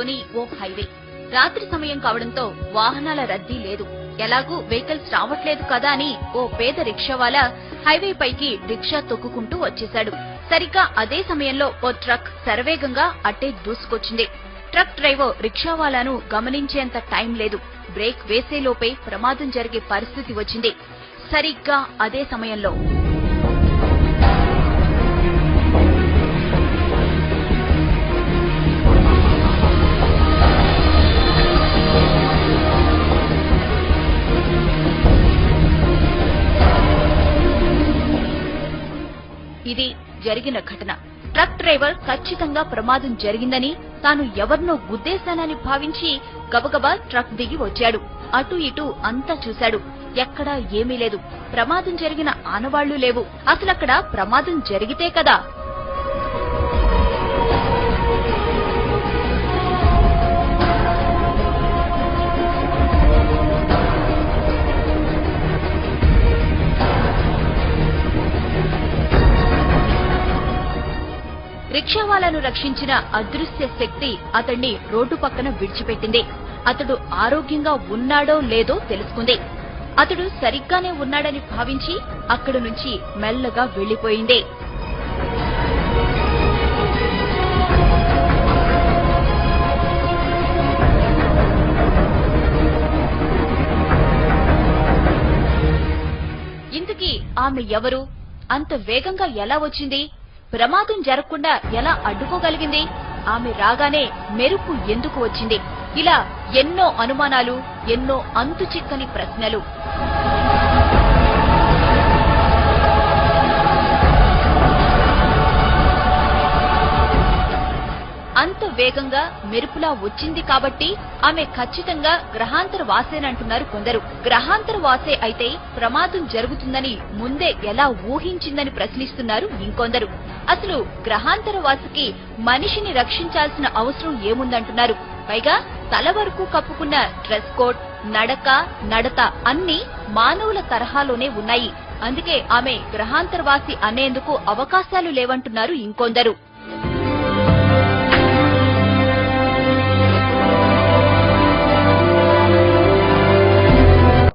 నగరంలోని ఓ హైవే. రాత్రి సమయం కావడంతో వాహనాల రద్దీ లేదు. ఎలాగూ వెహికల్స్ రావట్లేదు కదా అని ఓ పేద రిక్షావాలా హైవే పైకి రిక్షా తొక్కుకుంటూ వచ్చేశాడు. సరిగ్గా అదే సమయంలో ఓ ట్రక్ శరవేగంగా అట్టే దూసుకొచ్చింది. ట్రక్ డ్రైవర్ రిక్షావాలాను గమనించేంత టైం లేదు. బ్రేక్ వేసేలోపే ప్రమాదం జరిగే పరిస్థితి వచ్చింది. సరిగ్గా అదే సమయంలో ఇది జరిగిన ఘటన. ట్రక్ డ్రైవర్ ఖచ్చితంగా ప్రమాదం జరిగిందని, తాను ఎవరినో గుద్దేశానని భావించి గబగబా ట్రక్ దిగి వచ్చాడు. అటు ఇటు అంతా చూశాడు. ఎక్కడా ఏమీ లేదు. ప్రమాదం జరిగిన ఆనవాళ్లు లేవు. అసలక్కడ ప్రమాదం జరిగితే కదా. రిక్షావాలాను రక్షించిన అదృశ్య శక్తి అతన్ని రోడ్డు పక్కన విడిచిపెట్టింది. అతడు ఆరోగ్యంగా ఉన్నాడో లేదో తెలుసుకుంది. అతడు సరిగ్గానే ఉన్నాడని భావించి అక్కడి నుంచి మెల్లగా వెళ్లిపోయింది. ఇంతకీ ఆమె ఎవరు? అంత వేగంగా ఎలా వచ్చింది? ప్రమాదం జరగకుండా ఎలా అడ్డుకోగలిగింది? ఆమె రాగానే మెరుపు ఎందుకు వచ్చింది? ఇలా ఎన్నో అనుమానాలు, ఎన్నో అంతు చిక్కని ప్రశ్నలు. అంత వేగంగా మెరుపులా వచ్చింది కాబట్టి ఆమె ఖచ్చితంగా గ్రహాంతర వాసేనంటున్నారు కొందరు. గ్రహాంతర వాసే అయితే ప్రమాదం జరుగుతుందని ముందే ఎలా ఊహించిందని ప్రశ్నిస్తున్నారు ఇంకొందరు. అసలు గ్రహాంతర వాసికి మనిషిని రక్షించాల్సిన అవసరం ఏముందంటున్నారు. పైగా తల వరకు కప్పుకున్న డ్రెస్ కోడ్, నడక, నడత అన్నీ మానవుల తరహాలోనే ఉన్నాయి. అందుకే ఆమె గ్రహాంతరవాసి అనేందుకు అవకాశాలు లేవంటున్నారు ఇంకొందరు.